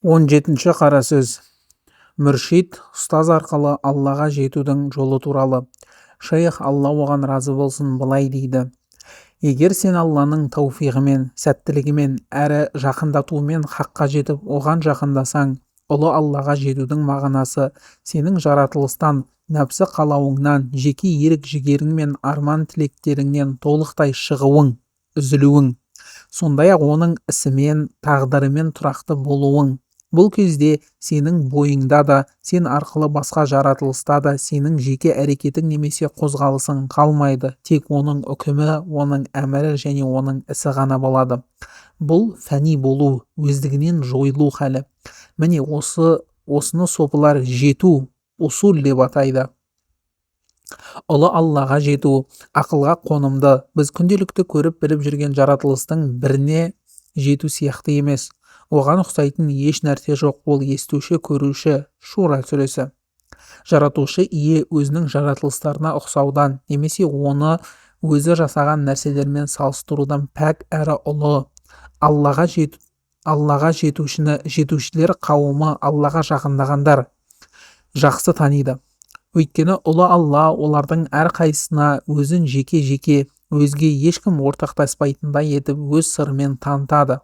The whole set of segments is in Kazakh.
17-ші қара сөз. Мүршид ұстаз арқылы Аллаға жетудің жолы туралы. Шейх, Алла оған разы болсын, былай дейді: егер сен Алланың тауфиғымен, сәттілігімен әрі жақындатуымен хаққа жетіп, оған жақындасаң, ұлы Аллаға жетудің мағынасы сенің жаратылыстан, нәпсі қалауыңнан, жеке ерік жігерің мен арман тілектеріңнен толықтай шығуың, үзілуің, сондай-ақ оның ісімен, тағдырымен тұрақты болуың. Бұл кезде сенің бойыңда да, сен арқылы басқа жаратылыста да сенің жеке әрекетің немесе қозғалысың қалмайды, тек оның үкімі, оның әмірі және оның ісі ғана болады. Бұл фәни болу, өздігінен жойылу халі. Міне осыны сопылар жету, усул деп атайды. Ұлы Аллаға жету, ақылға қонымды, біз күнделікті көріп біліп жүрген жаратылыстың біріне жету сияқты емес. Оған ұқсайтын еш нәрсе жоқ, ол естуші, көруші. Шура сүресі. Жаратушы ие өзінің жаратылыстарына ұқсаудан, немесе оны өзі жасаған нәрселермен салыстырудан пәк әрі ұлы. Аллаға жетушілер қауымы Аллаға жақындағандар жақсы таниды. Өйткені ұлы Алла олардың әрқайсысына өзін жеке-жеке, өзге ешкім ортақтаспайтындай етіп өз сырымен танытады.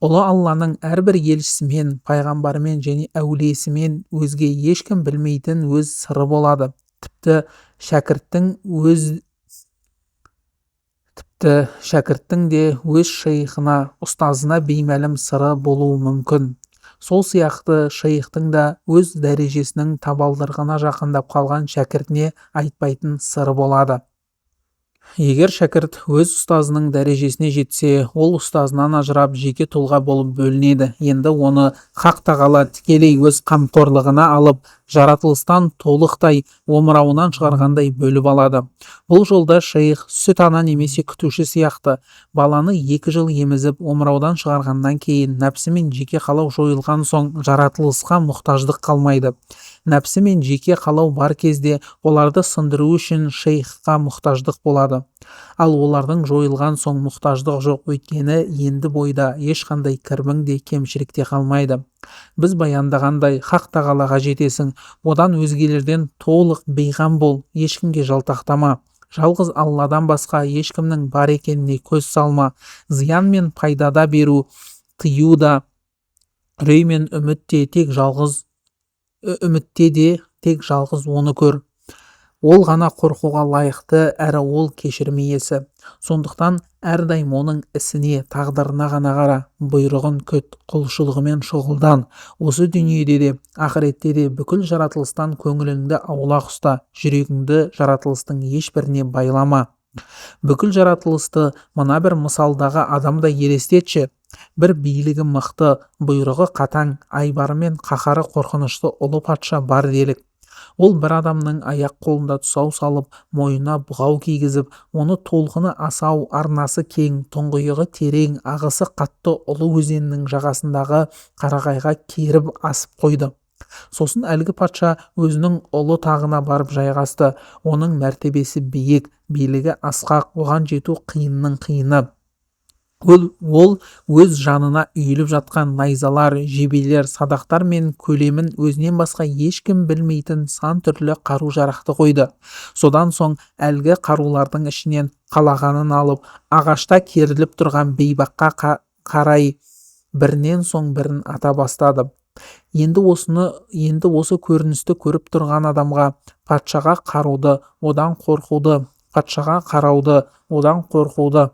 Ұлы Алланың әрбір елшісімен, пайғамбарымен және әулиесімен өзге ешкім білмейтін өз сыры болады. Тіпті шәкірттің де өз шейхына, ұстазына беймәлім сыры болуы мүмкін. Сол сияқты шейхтің да өз дәрежесінің табалдырығына жақындап қалған шәкіртіне айтпайтын сыры болады. Егер шәкірт өз ұстазының дәрежесіне жетсе, ол ұстазынан ажырап жеке тұлға болып бөлінеді. Енді оны Хақ Тағала тікелей өз қамқорлығына алып, жаратылыстан толықтай омырауынан шығарғандай бөліп алады. Бұл жолда шейх сүт ана немесе күтуші сияқты баланы 2 жыл емізіп, омыраудан шығарғаннан кейін нәпсі мен жеке қалау жойылған соң жаратылысқа мұқтаждық қалмайды. Нәпсі мен жеке қалау бар кезде оларды сындыру үшін шейхқа мұқтаждық болады. Ал олардың жойылған соң мұқтаждық жоқ, өйткені енді бойда ешқандай кірбің де кемшілік те қалмайды. Біз баяндағандай Хақ Тағалаға жетесің, одан өзгелерден толық бейғам бол, ешкімге жалтақтама. Жалғыз Алладан басқа ешкімнің бар екеніне көз салма. Зиян мен пайдада беру, тыю да, үрей мен үмітте де тек жалғыз оны көр. Ол ғана қорқуға лайықты, әрі ол кешірім иесі. Сондықтан әрдайым оның ісіне, тағдырына ғана қара, бұйрығын күт, құлшылығымен шұғылдан. Осы дүниеде де, ақыретте де бүкіл жаратылыстан көңіліңді аулақ ұста, жүрегіңді жаратылыстың ешбіріне байлама. Бүкіл жаратылысты мына бір мысалдағы адамдай елестетші. Бір билігі мықты, бұйрығы қатаң, айбары мен қаһары қорқынышты ұлы патша бар делік. Ол бір адамның аяқ қолында тұсау салып, мойнына бұғау кигізіп, оны толқыны асау, арнасы кең, тұңғиығы терең, ағысы қатты ұлы өзеннің жағасындағы қарағайға керіп асып қойды. Сосын әлгі патша өзінің ұлы тағына барып жайғасты. Оның мәртебесі биік, билігі асқақ, оған жету қиынның қиыны. Ол өз жанына үйіліп жатқан найзалар, жебелер, садақтар мен көлемін өзінен басқа ешкім білмейтін сан түрлі қару-жарақты қойды. Содан соң әлгі қарулардың ішінен қалағанын алып, ағашта керіліп тұрған бейбаққа қарай бірінен соң бірін ата бастады. Енді осы көріністі көріп тұрған адамға патшаға қарауды, одан қорқуды,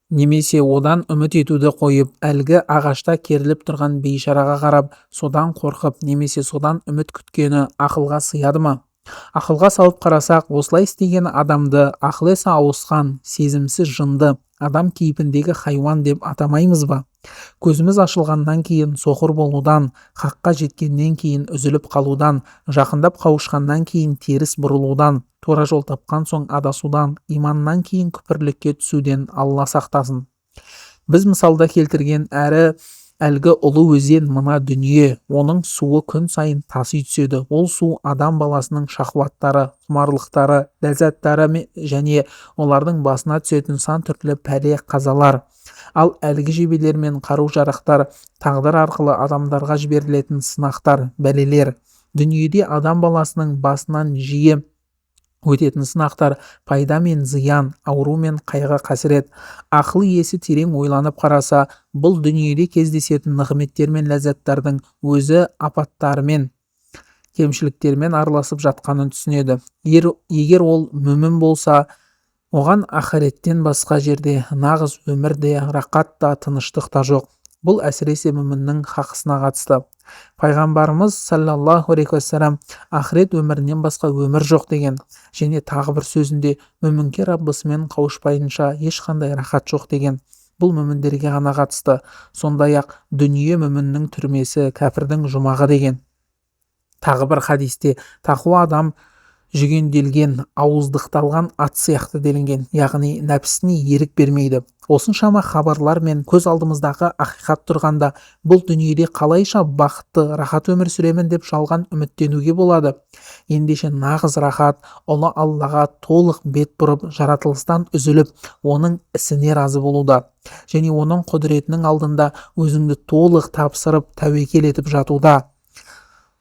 немесе одан үміт етуді қойып, әлгі ағашта керіліп тұрған бейшараға қарап, содан қорқып, немесе содан үміт күткені ақылға сыяды ма? Ақылға салып қарасақ, осылай істеген адамды ақыл-есі ауысқан, сезімсіз жынды, адам кейпіндегі хайуан деп атамаймыз ба? Көзіміз ашылғаннан кейін соқыр болудан, хаққа жеткеннен кейін үзіліп қалудан, жақындап қауышқаннан кейін теріс бұрылудан, тура жол тапқан соң адасудан, иманнан кейін күпірлікке түсуден Алла сақтасын. Біз мысалда келтірген әлгі ұлы өзен мына дүние, оның суы күн сайын таси түседі. Ол су адам баласының шахуаттары, құмарлықтары, ләззаттары және олардың басына түсетін сан түрлі пәле қазалар, Ал әлгі жебелер мен қару-жарақтар тағдыр арқылы адамдарға жіберілетін сынақтар, бәлелер. Дүниеде адам баласының басынан жиі өтетін сынақтар пайда мен зиян, ауру мен қайғы қасірет. Ақыл иесі терең ойланып қараса, бұл дүниеде кездесетін нығметтер мен ләззаттардың өзі апаттарымен, кемшіліктермен араласып жатқанын түсінеді. Егер ол мүмін болса, оған ақыреттен басқа жерде нағыз өмірде рақат та, тыныштық та жоқ. Бұл әсіресе мүміннің хақысына қатысты. Пайғамбарымыз саллаллаху алейхи уассалам ақырет өмірінен басқа өмір жоқ деген, және тағы бір сөзінде мүмінге Раббысымен қауышпайынша ешқандай рахат жоқ деген. Бұл мүміндерге ғана қатысты. Сондай-ақ дүние мүміннің түрмесі, кәпірдің жұмағы деген. Тағы бір хадисте тақуа адам жүгенделген, ауыздықталған ат сияқты делінген, яғни нәпсісіне ерік бермейді. Осыншама хабарлар мен көз алдымыздағы ақиқат тұрғанда, бұл дүниеде қалайша бақытты, рахат өмір сүремін деп жалған үміттенуге болады? Ендеше нағыз рахат ұлы Аллаға толық бет бұрып, жаратылыстан үзіліп, оның ісіне разы болуда, және оның құдіретінің алдында өзіңді толық тапсырып, тәуекел етіп жатуда.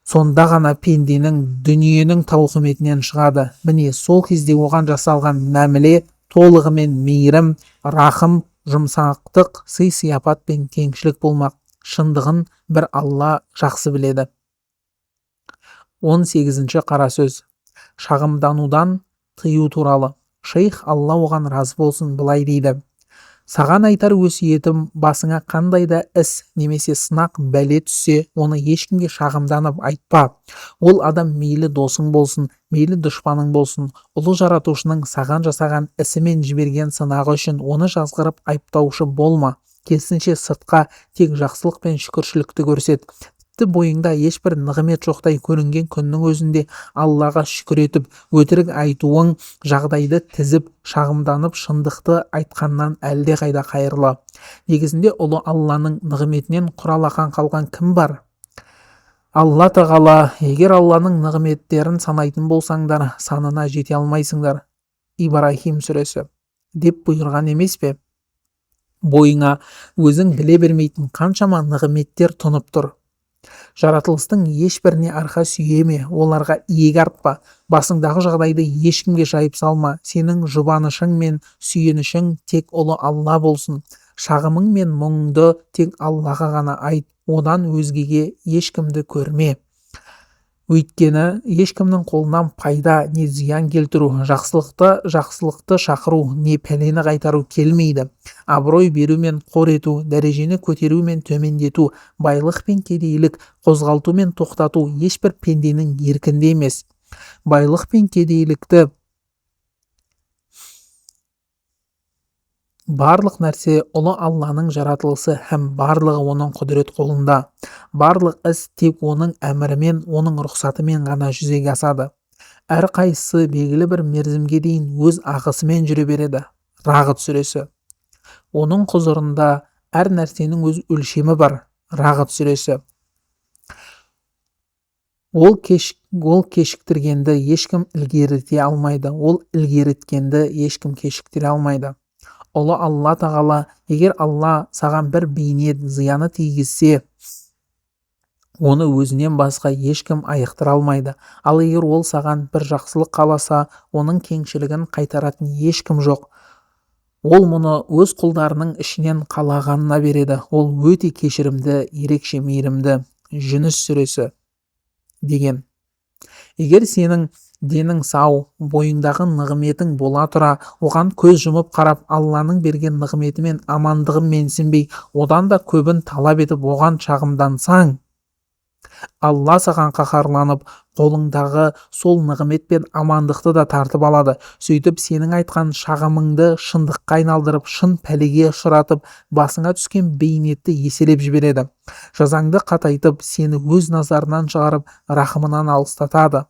Сонда ғана пенденің дүниенің тауқыметінен шығады. Міне сол кезде оған жасалған мәміле толығымен мейірім, рахым, жұмсақтық, сый-сияпат пен кеңшілік болмақ. Шындығын бір Алла жақсы біледі. 18-ші қара сөз. Шағымданудан тыю туралы. Шейх, Алла оған разы болсын, былай дейді: саған айтар өсиетім, басыңа қандай да іс немесе сынақ, бәле түссе, оны ешкімге шағымданып айтпа. Ол адам мейлі досың болсын, мейлі дұшпаның болсын, ұлы жаратушының саған жасаған ісі мен жіберген сынағы үшін оны жазғырып айыптаушы болма. Керісінше сыртқа тек жақсылық пен шүкіршілікті көрсет. Тіпті бойыңда ешбір нығмет жоқтай көрінген күннің өзінде Аллаға шүкір етіп, өтірік айтуың жағдайды тізіп, шағымданып шындықты айтқаннан әлде қайда қайырлы. Негізінде ұлы Алланың нығметінен құралақан қалған кім бар? Алла тағала: егер Алланың нығметтерін санайтын болсаңдар, санына жете алмайсыңдар. Ибрахим сүресі деп бұйырған емес пе? Бойыңа өзің біле бермейтін қаншама нығметтер тұнып тұр. Жаратылыстың ешбіріне арқа сүйеме, оларға иек артпа. Басыңдағы жағдайды ешкімге жайып салма. Сенің жұбанышың мен сүйенішің тек ұлы Алла болсын. Шағымың мен мұңыңды тек Аллаға ғана айт, одан өзгеге ешкімді көрме. Өйткені ешкімнің қолынан пайда не зиян келтіру, жақсылықты шақыру не пәлені қайтару келмейді. Абырой беру мен қор ету, дәрежені көтеру мен төмендету, байлық пен кедейлік, қозғалту мен тоқтату ешбір пенденің еркінде емес. Байлық пен кедейлікті, барлық нәрсе ұлы Алланың жаратылысы һәм барлығы оның құдірет қолында. Барлық іс тек оның әмірімен, оның рұқсатымен ғана жүзеге асады. Әр қайсысы белгілі бір мерзімге дейін өз ағысымен жүре береді. Рағд сүресі. Оның құзырында әр нәрсенің өз өлшемі бар. Рағд сүресі. Ол кешіктіргенді ешкім ілгеріте алмайды. Ол ілгеріткенді ешкім кешіктіре алмайды. Ұлы Алла тағала: егер Алла саған бір бейнет зияны тигізсе, оны өзінен басқа ешкім айықтыра алмайды. Ал егер ол саған бір жақсылық қаласа, оның кеңшілігін қайтаратын ешкім жоқ. Ол мұны өз құлдарының ішінен қалағанына береді. Ол өте кешірімді, ерекше мейірімді. Жүніс сүресі деген. Егер сенің денің сау, бойыңдағы нығметің бола тұра, оған көз жұмып қарап, Алланың берген нығметі мен амандығын менсінбей, одан да көбін талап етіп, оған шағымдансаң, Алла саған қаһарланып, қолыңдағы сол нығмет пен амандықты да тартып алады. Сөйтіп, сенің айтқан шағымыңды шындыққа айналдырып, шын пәлеге ұшыратып, басыңа түскен бейнетті еселеп жібереді. Жазаңды қатайтып, сені өз назарынан шығарып, рахымынан алыстатады.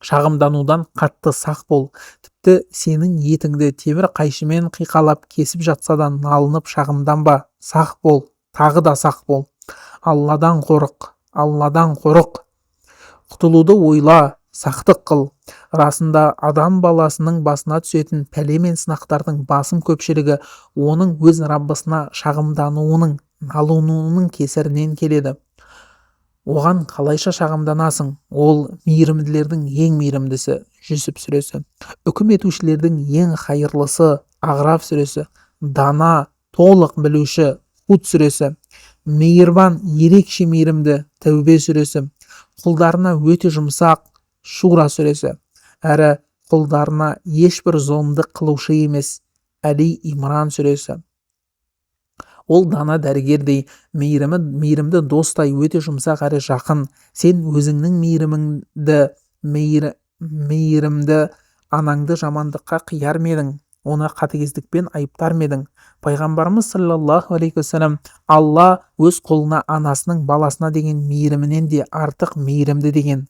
Шағымданудан қатты сақ бол. Тіпті сенің етіңді темір қайшымен қиқалап кесіп жатса да налынып шағымданба. Сақ бол, тағы да сақ бол. Алладан қорық, Алладан қорық. Құтылуды ойла, сақтық қыл. Расында адам баласының басына түсетін пәле мен сынақтардың басым көпшілігі оның өз Раббысына шағымдануының, налынуының кесірінен келеді. Оған қалайша шағымданасың? Ол мейірімділердің ең мейірімдісі, Жүсіп сүресі. Үкім етушілердің ең хайырлысы, Ағраф сүресі. Дана, толық білуші, Худ сүресі. Мейірбан, ерекше мейірімді, Тәубе сүресі. Құлдарына өте жұмсақ, Шура сүресі. Әрі құлдарына ешбір зұлымдық қылушы емес, Әли Имран сүресі. Ол дана дәрігердей, мейірімді достай өте жұмсақ әрі жақын. Сен өзіңнің мейірімді анаңды жамандыққа қияр медің, оны қатыгездікпен айыптар медің? Пайғамбарымыз саллаллаху алейхи уассалам, Алла өз қолына анасының баласына деген мейірімінен де артық мейірімді деген.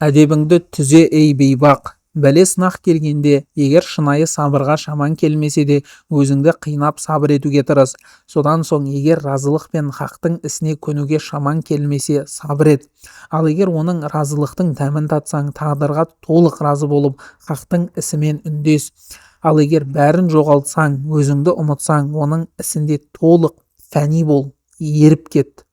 Әдебіңді түзе ей бейбақ. Бәле сынақ келгенде, егер шынайы сабырға шаман келмесе де, өзіңді қинап сабыр етуге тырыс. Содан соң, егер разылық пен хақтың ісіне көнуге шаман келмесе, сабыр ет. Ал егер оның разылықтың дәмін татсаң, тағдырға толық разы болып, хақтың ісімен үндес. Ал егер бәрін жоғалтсаң, өзіңді ұмытсаң, оның ісінде толық фәни бол, еріп кет.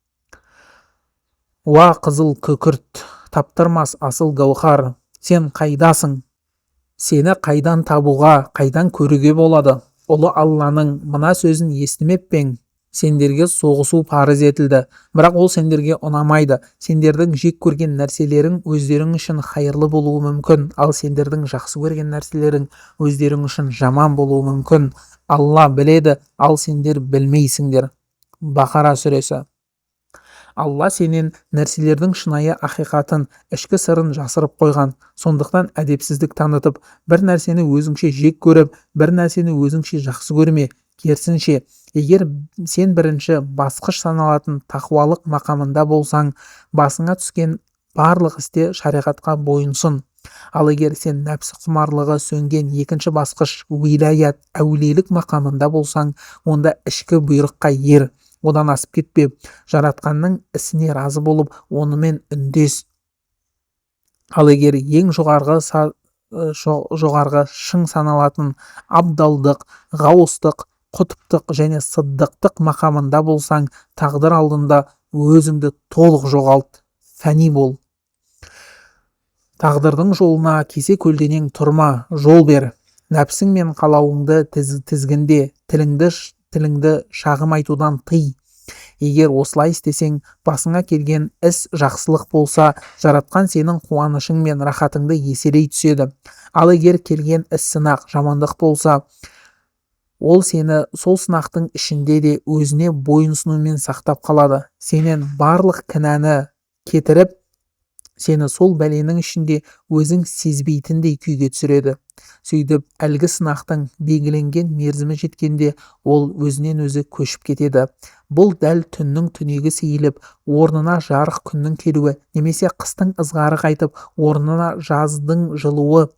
Уа қызыл күкірт, таптырмас асыл гауһар, сен қайдасың? Сені қайдан табуға, қайдан көруге болады? Ұлы Алланың мына сөзін естімеп пең? Сендерге соғысу парыз етілді, бірақ ол сендерге ұнамайды. Сендердің жек көрген нәрселерің өздерің үшін хайырлы болуы мүмкін, ал сендердің жақсы көрген нәрселерің өздерің үшін жаман болуы мүмкін. Алла біледі, ал сендер білмейсіңдер. Бақара сүресі. Алла сенен нәрселердің шынайы ақиқатын, ішкі сырын жасырып қойған. Сондықтан әдепсіздік танытып, бір нәрсені өзіңше жек көріп, бір нәрсені өзіңше жақсы көрме. Керісінше, егер сен бірінші басқыш саналатын тақуалық мақамында болсаң, басыңа түскен барлық істе шариғатқа бойынсын. Ал егер сен нәпсі құмарлығы сөнген екінші басқыш уилаят, әулиелік мақамында болсаң, онда ішкі бұйрыққа ер. Одан асып кетпе, жаратқанның ісіне разы болып, онымен үндес. Ал егер ең жоғарғы шың саналатын абдалдық, ғаустық, құтыптық және сыддықтық мақамында болсаң, тағдыр алдында өзіңді толық жоғалт, фәни бол. Тағдырдың жолына кесе көлденең тұрма, жол бер. Нәпсің мен қалауыңды тізгінде, тіліңді шағым айтудан тый. Егер осылай істесең, басыңа келген іс жақсылық болса, жаратқан сенің қуанышың мен рахатыңды еселей түседі. Ал егер келген іс сынақ жамандық болса, ол сені сол сынақтың ішінде де өзіне бойынсынумен сақтап қалады. Сенен барлық кінәні кетіріп, сені сол бәленің ішінде өзің сезбейтіндей күйге түсіреді. Сөйтіп, әлгі сынақтың белгіленген мерзімі жеткенде, ол өзінен өзі көшіп кетеді. Бұл дәл түннің түнегі сейіліп, орнына жарық күннің келуі, немесе қыстың ызғары қайтып, орнына жаздың жылуы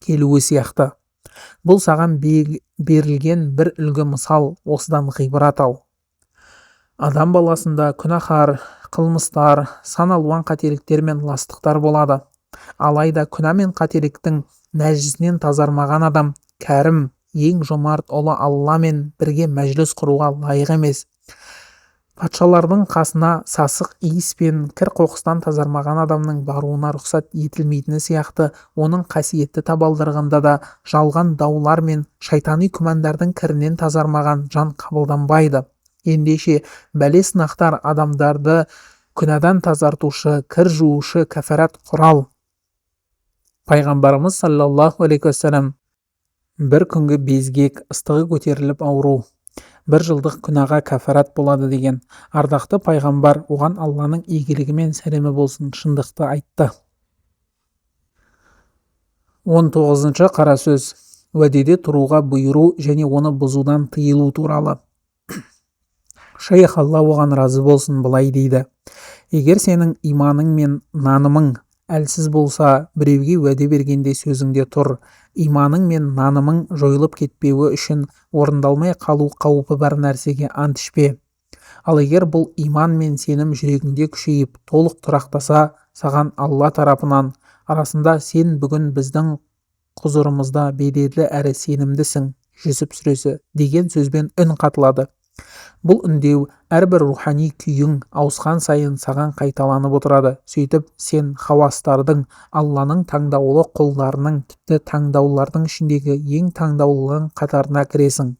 келуі сияқты. Бұл саған берілген бір үлгі мысал, осыдан ғибрат ал. Адам баласында күнәһар, қылмыстар, сан алуан қателіктер мен ластықтар болады. Алайда күнә мен қателіктің нәжісінен тазармаған адам кәрім, ең жомарт ұлы Алламен бірге мәжіліс құруға лайық емес. Патшалардың қасына сасық иіс пен кір қоқыстан тазармаған адамның баруына рұқсат етілмейтіні сияқты, оның қасиетті табалдырығында да жалған даулар мен шайтани күмәндардың кірінен тазармаған жан қабылданбайды. Ендеше бәле сынақтар адамдарды күнәдан тазартушы, кір жуушы кәфарат құрал. Пайғамбарымыз саллаллаху алейхи уассалам, бір күнгі безгек, ыстығы көтеріліп ауру, бір жылдық күнәға кәфарат болады деген. Ардақты пайғамбар оған Алланың игілігі мен сәлемі болсын шындықты айтты. 19-шы қара сөз. Уәдеде тұруға бұйыру және оны бұзудан тыйылу туралы. Шейх Алла оған разы болсын былай дейді: егер сенің иманың мен нанымың әлсіз болса, біреуге уәде бергенде сөзіңде тұр. Иманың мен нанымың жойылып кетпеуі үшін орындалмай қалу қаупі бар нәрсеге ант ішпе. Ал егер бұл иман мен сенім жүрегіңде күшейіп, толық тұрақтаса, саған Алла тарапынан арасында сен бүгін біздің құзырымызда беделді әрі сенімдісің, жүсіп сүресі деген сөзбен үн қатылады. Бұл үндеу әрбір рухани күйің ауысқан сайын саған қайталанып отырады. Сөйтіп сен хауастардың, Алланың таңдаулы құлдарының, тіпті таңдаулардың ішіндегі ең таңдаулының қатарына кіресің.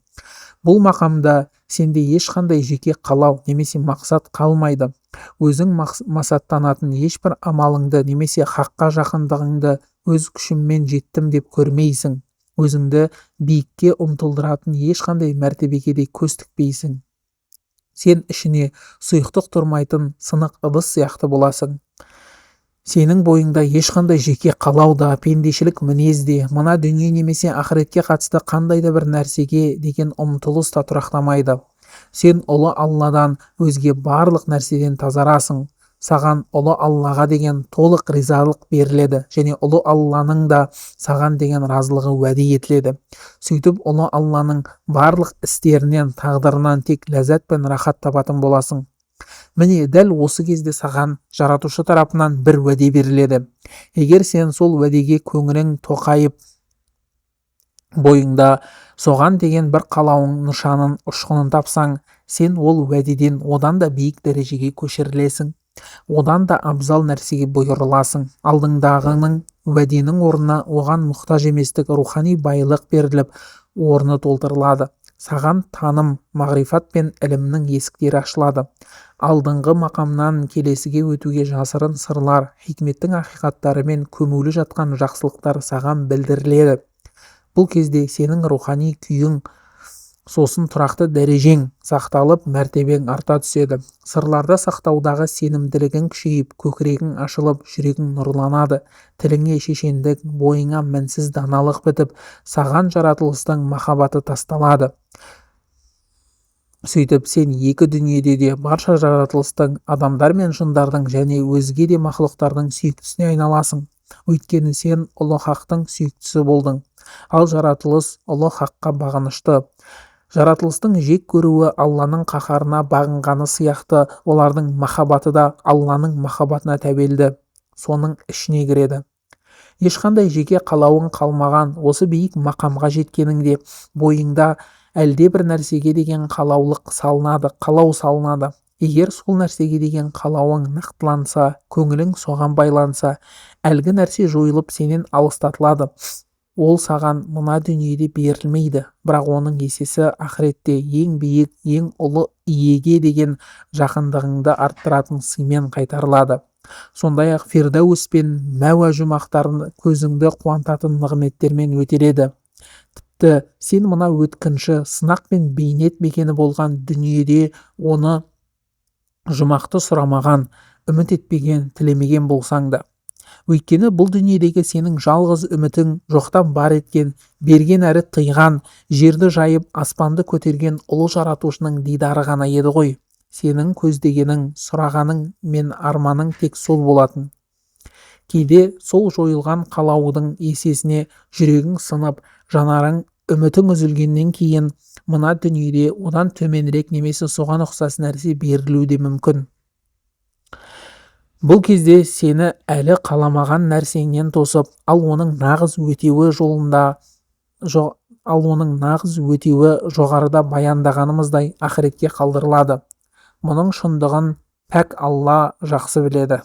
Бұл мақамда сенде ешқандай жеке қалау немесе мақсат қалмайды. Өзің масаттанатын ешбір амалыңды немесе хаққа жақындығыңды өз күшіммен жеттім деп көрмейсің. Өзіңді биікке ұмтылдыратын ешқандай мәртебеге де көз тікпейсің. Сен ішіне сұйықтық тұрмайтын сынық ыдыс сияқты боласың. Сенің бойыңда ешқандай жеке қалау да, пендешілік мінез де, мына дүние немесе ақыретке қатысты қандай да бір нәрсеге деген ұмтылыс та тұрақтамайды. Сен ұлы Алладан өзге барлық нәрседен тазарасың. Саған ұлы Аллаға деген толық ризалық беріледі және ұлы Алланың да саған деген разылығы уәде етіледі. Сөйтіп ұлы Алланың барлық істерінен, тағдырынан тек ләззат пен рахат табатын боласың. Міне дәл осы кезде саған жаратушы тарапынан бір уәде беріледі. Егер сен сол уәдеге көңілің тоқайып, бойыңда соған деген бір қалауың нышанын, ұшқынын тапсаң, сен ол уәдеден одан да биік дәрежеге көшірілесің. Одан да абзал нәрсеге бұйырыласың. Алдыңдағының уәденің орнына оған мұқтаж еместік рухани байлық беріліп, орны толтырылады. Саған таным, мағрифат пен ілімнің есіктері ашылады. Алдыңғы мақамнан келесіге өтуге жасырын сырлар, хикметтің ақиқаттары мен көмулі жатқан жақсылықтар саған білдіріледі. Бұл кезде сенің рухани күйің, сосын тұрақты дәрежең сақталып, мәртебең арта түседі. Сырларды сақтаудағы сенімділігің күшейіп, көкірегің ашылып, жүрегің нұрланады. Тіліңе шешендік, бойыңа мінсіз даналық бітіп, саған жаратылыстың махаббаты тасталады. Сөйтіп сен екі дүниеде де барша жаратылыстың, адамдар мен жындардың және өзге де мақлұқтардың сүйіктісіне айналасың. Өйткені сен ұлы хақтың сүйіктісі болдың. Ал жаратылыс ұлы хаққа бағынышты. Жаратылыстың жек көруі Алланың қаһарына бағынғаны сияқты, олардың махаббаты да Алланың махаббатына тәуелді, соның ішіне кіреді. Ешқандай жеке қалауың қалмаған осы биік мақамға жеткеніңде бойыңда әлде бір нәрсеге деген қалау салынады. Егер сол нәрсеге деген қалауың нақтыланса, көңілің соған байланса, әлгі нәрсе жойылып сенен алыстатылады. Ол саған мына дүниеде берілмейді, бірақ оның есесі ақыретте ең биік, ең ұлы иеге деген жақындығыңды арттыратын сыймен қайтарылады. Сондай-ақ Фирдаус пен Мәуа жұмақтарын көзіңді қуантатын нығметтермен өтеледі. Тіпті сен мына өткінші, сынақ пен бейнет мекені болған дүниеде оны жұмақты сұрамаған, үміт етпеген, тілемеген болсаң да. Өйткені бұл дүниедегі сенің жалғыз үмітің жоқтан бар еткен, берген әрі тыйған, жерді жайып, аспанды көтерген ұлы жаратушының дидары ғана еді ғой. Сенің көздегенің, сұрағаның мен арманың тек сол болатын. Кейде сол жойылған қалаудың есесіне жүрегің сынып, жанарың, үмітің үзілгеннен кейін мына дүниеде одан төменірек немесе соған ұқсас нәрсе берілуі де мүмкін. Бұл кезде сені әлі қаламаған нәрсеңнен тосып, ал оның нағыз өтеуі жоғарыда баяндағанымыздай ақыретке қалдырылады. Мұның шындығын пәк Алла жақсы біледі.